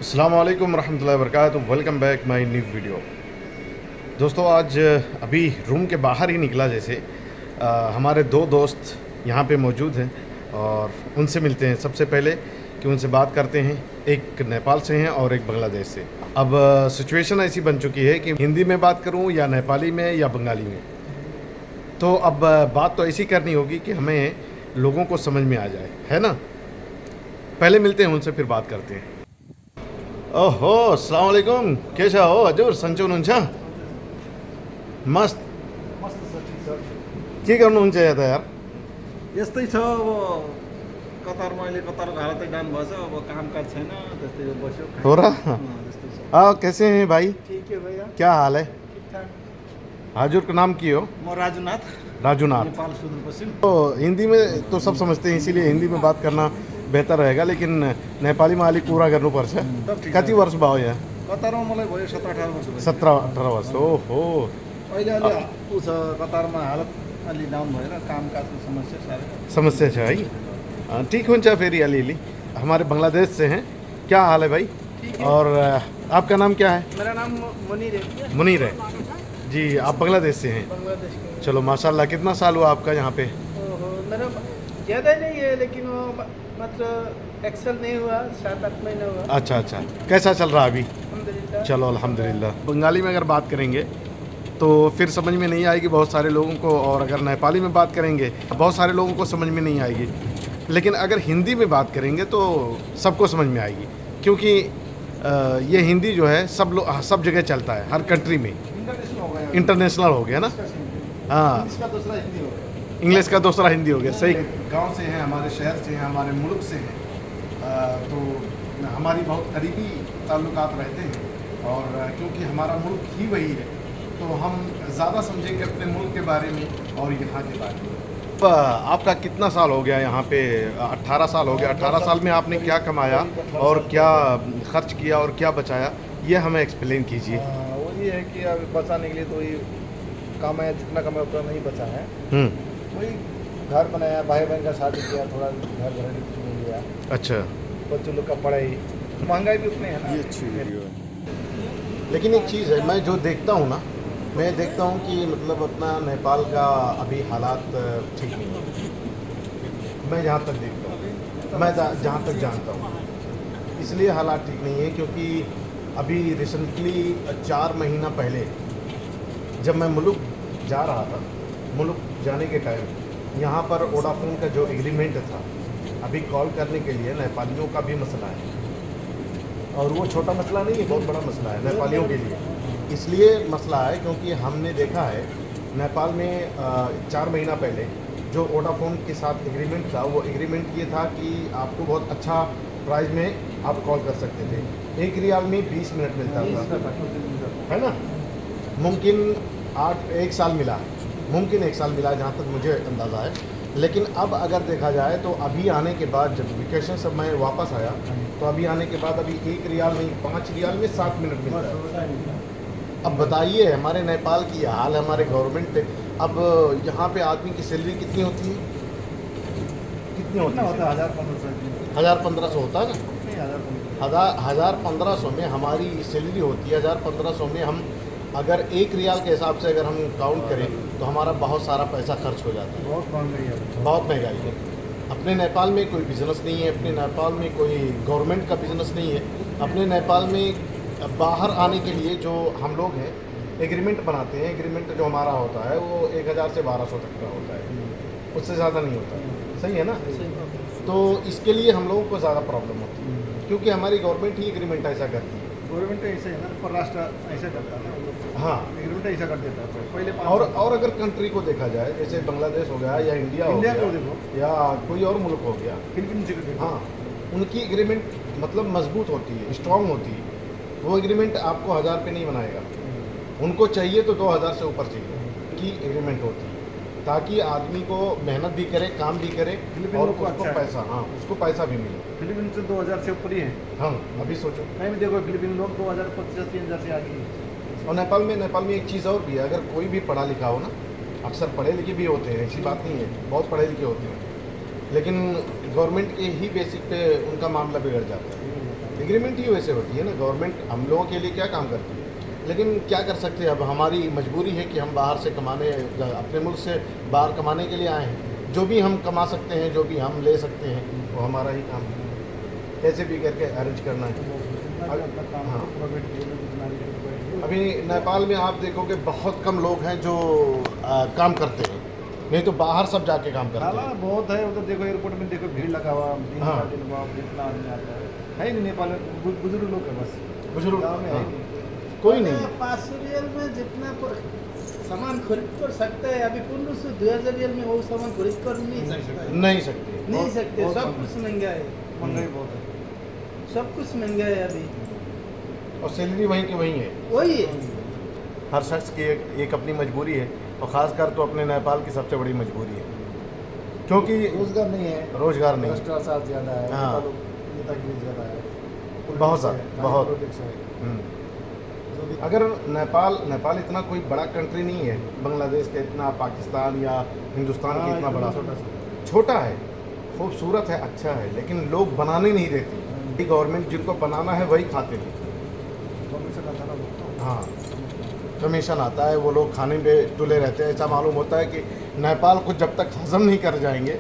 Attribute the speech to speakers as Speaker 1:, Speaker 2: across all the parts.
Speaker 1: अस्सलाम वालेकुम रहमतुल्लाहि व बरकातुहू। Welcome back my new video. दोस्तों आज अभी रूम के बाहर ही निकला जैसे हमारे दो दोस्त यहाँ पे मौजूद हैं और उनसे मिलते हैं। सबसे पहले कि उनसे बात करते हैं। एक नेपाल से हैं और एक बांग्लादेश से। अब सिचुएशन ऐसी बन चुकी है कि हिंदी में बात करूँ या नेपाली में या बंगाली में, तो अब बात तो ऐसी करनी होगी कि हमें लोगों को समझ में आ जाए, है ना। पहले मिलते हैं उनसे, फिर बात करते हैं। ओहो, अस्सलाम वालेकुम। कैसा हो हजुर? सन्चो हुनुहुन्छ? मस्त।
Speaker 2: मस्त छ, ठिक छ।
Speaker 1: के गर्नुहुन्छ यता यार?
Speaker 2: यस्तै छ अब कतारमा, अहिले कतारको हालतै डाउन भएछ। अब कामकाज छैन, त्यस्तै बस्यो
Speaker 1: हो रहा?
Speaker 2: त्यस्तै छ।
Speaker 1: कैसे हैं भाई?
Speaker 2: ठीक है भैया,
Speaker 1: क्या हाल है?
Speaker 2: ठिकठाक।
Speaker 1: हजुर का नाम की हो?
Speaker 2: म राजुनाथ,
Speaker 1: राजूनाथ।
Speaker 2: नेपाल सुदूरपश्चिम।
Speaker 1: तो हिंदी में तो सब समझते हैं, इसीलिए हिंदी में बात करना बेहतर रहेगा, लेकिन नेपाली में अलिक कुरा गर्नुपर्छ।
Speaker 2: ठिक छ।
Speaker 1: कति वर्ष भयो यहाँ?
Speaker 2: कतारमा मलाई भयो 17-18 वर्ष भयो।
Speaker 1: 17-18 वर्ष। ओहो,
Speaker 2: अहिले अलि ऊ छ, कतारमा हालत अलि डाउन भएर कामकाजको समस्या साह्रै।
Speaker 1: समस्या छ है? ठीक हुन्छ फेरि अलिअलि। हमारे बांग्लादेश से हैं। क्या हाल है भाई?
Speaker 2: ठीक है।
Speaker 1: और आपका नाम क्या है?
Speaker 2: मेरा नाम मुनीर है।
Speaker 1: मुनीर है जी। आप बांग्लादेश से हैं?
Speaker 2: बांग्लादेश के।
Speaker 1: चलो माशाल्लाह। कितना साल हुआ आपका यहाँ पे?
Speaker 2: मेरा ज़्यादा नहीं है, लेकिन वो मतलब एक्सेल नहीं हुआ, 7-8 महीना हुआ।
Speaker 1: अच्छा अच्छा। कैसा चल रहा अभी?
Speaker 2: अल्हम्दुलिल्लाह।
Speaker 1: चलो अल्हम्दुलिल्लाह। बंगाली में अगर बात करेंगे तो फिर समझ में नहीं आएगी बहुत सारे लोगों को, और अगर नेपाली में बात करेंगे बहुत सारे लोगों को समझ में नहीं आएगी। लेकिन अगर हिंदी में बात करेंगे तो सबको समझ में आएगी, क्योंकि ये हिंदी जो है सब जगह चलता है, हर कंट्री में
Speaker 2: इंटरनेशनल हो गया।
Speaker 1: इंटरनेशनल हो गया ना। हाँ,
Speaker 2: इसका दूसरा हिंदी हो गया।
Speaker 1: इंग्लिश का दूसरा हिंदी हो गया। सही। गांव से हैं, हमारे शहर से हैं, हमारे मुल्क से हैं, तो हमारी बहुत करीबी ताल्लुकात रहते हैं, और क्योंकि हमारा मुल्क ही वही है तो हम ज़्यादा समझेंगे अपने मुल्क के बारे में और यहाँ के बारे में। आपका कितना साल हो गया यहाँ पे? 18 साल हो गया। 18 साल में आपने क्या कमाया और क्या खर्च किया और क्या बचाया, ये हमें एक्सप्लेन कीजिए।
Speaker 2: वो ये है कि अब बचाने के लिए तो वही कमाया, जितना कमाया उतना नहीं बचा है। वही घर बनाया, भाई बहन का शादी किया, थोड़ा घर घरेलू मिल गया।
Speaker 1: अच्छा।
Speaker 2: बच्चों लोग का पढ़ाई, महंगाई भी उतनी है ना।
Speaker 1: ये अच्छी वीडियो है। लेकिन एक चीज़ है, मैं जो देखता हूँ ना, मैं देखता हूँ कि मतलब अपना नेपाल का अभी हालात ठीक नहीं है। मैं जहाँ तक देखता हूँ, मैं जहाँ तक जानता हूँ, इसलिए हालात ठीक नहीं है क्योंकि अभी रिसेंटली 4 महीना पहले जब मैं मुल्क जा रहा था, मुल्क जाने के टाइम यहाँ पर वोडाफोन का जो एग्रीमेंट था, अभी कॉल करने के लिए नेपालियों का भी मसला है, और वो छोटा मसला नहीं है, बहुत बड़ा मसला है नेपालियों के लिए। इसलिए मसला है क्योंकि हमने देखा है नेपाल में 4 महीना पहले जो वोडाफोन के साथ एग्रीमेंट था, वो एग्रीमेंट ये था कि आपको बहुत अच्छा प्राइस में आप कॉल कर सकते थे। 1 रियाल में 20 मिनट मिलता था, है ना। मुमकिन 1 साल मिला है, मुमकिन 1 साल मिला है जहाँ तक मुझे अंदाज़ा है। लेकिन अब अगर देखा जाए तो अभी आने के बाद, जब वेकेशन से मैं वापस आया, तो अभी आने के बाद अभी 1 रियाल नहीं, 5 रियाल में 7 मिनट मिलता है। अब बताइए हमारे नेपाल की हाल है, हमारे गवर्नमेंट पे। अब यहाँ पे आदमी की सैलरी कितनी होती है? कितनी होती है? 1000-1500 होता है ना। 1000-1500 में हमारी सैलरी होती है। 1000-1500 में हम अगर 1 रियाल के हिसाब से अगर हम काउंट करें तो हमारा बहुत सारा पैसा खर्च हो जाता है।
Speaker 2: बहुत महंगाई है।
Speaker 1: बहुत महंगाई है। अपने नेपाल में कोई बिज़नेस नहीं है, अपने नेपाल में कोई गवर्नमेंट का बिज़नेस नहीं है। अपने नेपाल में बाहर आने के लिए जो हम लोग हैं एग्रीमेंट बनाते हैं, एग्रीमेंट जो हमारा होता है वो 1000 से 1200 तक का होता है, उससे ज़्यादा नहीं होता है। सही है ना। तो इसके लिए हम लोगों को ज़्यादा प्रॉब्लम होती है, क्योंकि हमारी गवर्नमेंट ही एग्रीमेंट ऐसा करती है।
Speaker 2: गवर्नमेंट ऐसे है ना, परराष्ट्र ऐसा करता है ना।
Speaker 1: हाँ,
Speaker 2: एग्रीमेंट ऐसा कर देता है पहले।
Speaker 1: और अगर कंट्री को देखा जाए, जैसे बांग्लादेश हो गया या इंडिया हो
Speaker 2: इंडिया
Speaker 1: गया,
Speaker 2: को देखो,
Speaker 1: या कोई और मुल्क हो गया,
Speaker 2: फिलीपींस को देखो।
Speaker 1: हाँ, उनकी एग्रीमेंट मतलब मजबूत होती है, स्ट्रांग होती है। वो एग्रीमेंट आपको 1000 पे नहीं बनाएगा, उनको चाहिए तो 2000 से ऊपर चाहिए की एग्रीमेंट होती है, ताकि आदमी को मेहनत भी करे, काम भी करे, और उसको
Speaker 2: अच्छा
Speaker 1: पैसा, हाँ, उसको पैसा भी मिले।
Speaker 2: फिलीपींस से 2000 से ऊपर ही है।
Speaker 1: हाँ, अभी सोचो।
Speaker 2: नहीं भी देखो, फिलीपीन लोग 2025-3000 से आगे हैं।
Speaker 1: और नेपाल में एक चीज़ और भी है, अगर कोई भी पढ़ा लिखा हो ना, अक्सर पढ़े लिखे भी होते हैं, ऐसी बात नहीं है, बहुत पढ़े लिखे होते हैं, लेकिन गवर्नमेंट के ही बेसिक पे उनका मामला बिगड़ जाता है। एग्रीमेंट ही वैसे होती है ना, गवर्नमेंट हम लोगों के लिए क्या काम करती है। लेकिन क्या कर सकते हैं, अब हमारी मजबूरी है कि हम बाहर से कमाने, अपने मुल्क से बाहर कमाने के लिए आए हैं। जो भी हम कमा सकते हैं, जो भी हम ले सकते हैं, वो हमारा ही काम है, कैसे भी करके अरेंज करना है। हाँ। अभी नेपाल में आप देखोगे बहुत कम लोग हैं जो काम करते हैं, नहीं तो बाहर सब जाके काम करते
Speaker 2: हाला
Speaker 1: हैं।
Speaker 2: बहुत है उधर, देखो एयरपोर्ट में देखो भीड़ लगा हुआ, दिन
Speaker 1: हाँ।
Speaker 2: का दिन वहाँ जितना आदमी आता है ही नहीं। नेपाल में बुजुर्ग लोग है बस,
Speaker 1: बुजुर्ग
Speaker 2: गाँव में है
Speaker 1: हाँ,
Speaker 2: ही नहीं।
Speaker 1: कोई नहीं।
Speaker 3: 500 रियल में जितना सामान खरीद कर सकते हैं, अभी 1500-2000 रियल में वो सामान खरीद कर नहीं सकता है।
Speaker 1: नहीं सकते।
Speaker 3: नहीं सकते,
Speaker 2: बहुत
Speaker 3: सब
Speaker 2: महंगा।
Speaker 3: कुछ महंगा है,
Speaker 2: महंगाई बहुत है।
Speaker 3: सब कुछ महंगा है अभी।
Speaker 1: और सैलरी वहीं की वहीं है।
Speaker 3: वही है,
Speaker 1: हर शख्स की एक अपनी मजबूरी है, और ख़ासकर तो अपने नेपाल की सबसे बड़ी मजबूरी है, क्योंकि
Speaker 2: रोजगार नहीं है,
Speaker 1: रोजगार नहीं।
Speaker 2: भ्रष्टाचार ज़्यादा है,
Speaker 1: हाँ।
Speaker 2: नेतागिरी ज़्यादा है,
Speaker 1: बहुत
Speaker 2: politics
Speaker 1: ज़्यादा,
Speaker 2: है,
Speaker 1: बहुत।
Speaker 2: politics है। जो भी-
Speaker 1: अगर नेपाल इतना कोई बड़ा कंट्री नहीं है, बांग्लादेश का इतना, पाकिस्तान या हिंदुस्तान
Speaker 2: हाँ,
Speaker 1: की इतना बड़ा,
Speaker 2: छोटा सा।
Speaker 1: छोटा है, खूबसूरत है, अच्छा है, लेकिन लोग बनाने नहीं देते। गवर्नमेंट जिनको बनाना है वही खाते हैं।
Speaker 2: कमीशन आता ना लोग।
Speaker 1: हाँ, कमीशन आता है, वो लोग खाने पे तुले रहते हैं। ऐसा मालूम होता है कि नेपाल को जब तक हजम नहीं कर जाएंगे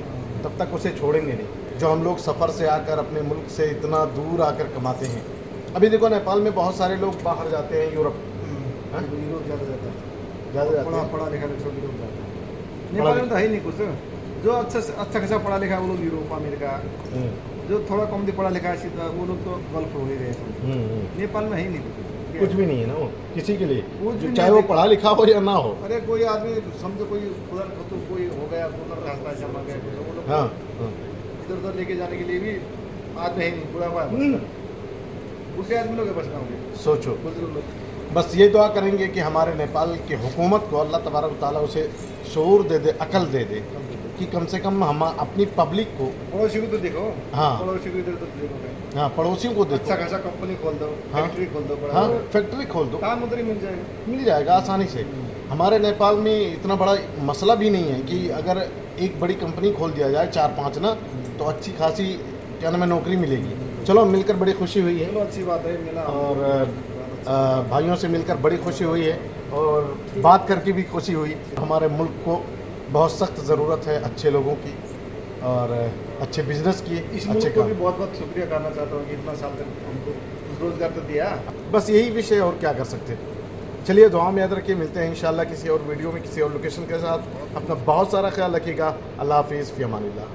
Speaker 1: तब तक उसे छोड़ेंगे नहीं। जो हम लोग सफ़र से आकर अपने मुल्क से इतना दूर आकर कमाते हैं। अभी देखो नेपाल में बहुत सारे लोग बाहर जाते हैं, यूरोप हाँ?
Speaker 2: यूरोप ज़्यादा जाता है,
Speaker 1: ज़्यादा जाते
Speaker 2: पढ़ा
Speaker 1: हैं।
Speaker 2: पढ़ा लिखा लोग सब यूरोप जाता है। नेपाल में तो है ही नहीं कुछ। जो अच्छा खासा पढ़ा लिखा है वो लोग यूरोप, अमेरिका।
Speaker 1: हम्म,
Speaker 2: जो थोड़ा कम भी पढ़ा लिखा है सीधा वो लोग तो गल्फ हो ही रहे हैं। नेपाल में है ही नहीं
Speaker 1: कुछ भी नहीं है ना वो किसी के लिए,
Speaker 2: कुछ भी
Speaker 1: चाहे
Speaker 2: नहीं
Speaker 1: वो
Speaker 2: है।
Speaker 1: पढ़ा लिखा हो या ना हो।
Speaker 2: अरे कोई आदमी समझो, कोई उधर तो कोई हो गया, उधर रास्ता जमा गया, तो वो लोग
Speaker 1: हाँ हाँ।
Speaker 2: इधर उधर लेके जाने के लिए भी आदमी है नहीं, पूरा हुआ है
Speaker 1: हम्म।
Speaker 2: बस। बुढ़े आदमी लोग है बस गाँव के,
Speaker 1: सोचो,
Speaker 2: बुजुर्ग लोग।
Speaker 1: बस ये दुआ करेंगे कि हमारे नेपाल की हुकूमत को अल्लाह तबारक ताला उसे शऊर दे दे, अकल दे दे, कि कम से कम हम अपनी पब्लिक को,
Speaker 2: पड़ोसी को तो देखो,
Speaker 1: हाँ।
Speaker 2: पड़ोसी को इधर उधर देखो,
Speaker 1: हाँ, पड़ोसियों को
Speaker 2: अच्छा
Speaker 1: देखो।
Speaker 2: खासा कंपनी खोल दो,
Speaker 1: हाँ।
Speaker 2: फैक्ट्री खोल दो, बड़ा
Speaker 1: हाँ,
Speaker 2: बड़ा।
Speaker 1: फैक्ट्री खोल दो,
Speaker 2: काम उधर ही मिल जाएगा।
Speaker 1: मिल जाएगा आसानी से। हमारे नेपाल में इतना बड़ा मसला भी नहीं है कि अगर एक बड़ी कंपनी खोल दिया जाए 4-5 ना, तो अच्छी खासी क्या नाम है नौकरी मिलेगी। चलो, मिलकर बड़ी खुशी हुई है,
Speaker 2: चलो अच्छी बात है, मिला।
Speaker 1: और भाइयों से मिलकर बड़ी खुशी हुई है, और बात करके भी खुशी हुई। हमारे मुल्क को बहुत सख्त ज़रूरत है अच्छे लोगों की, और अच्छे बिजनेस की,
Speaker 2: इस
Speaker 1: अच्छे
Speaker 2: मुल्क को भी
Speaker 1: काम।
Speaker 2: बहुत बहुत शुक्रिया करना चाहता हूँ कि इतना साल तक हमको रोजगार तो दिया।
Speaker 1: बस यही विषय, और क्या कर सकते हैं। चलिए, दुआ में याद रखिए, मिलते हैं इंशाल्लाह किसी और वीडियो में, किसी और लोकेशन के साथ। अपना बहुत सारा ख्याल रखिएगा। अल्लाह हाफिज़, फ़ी अमानिल्लाह।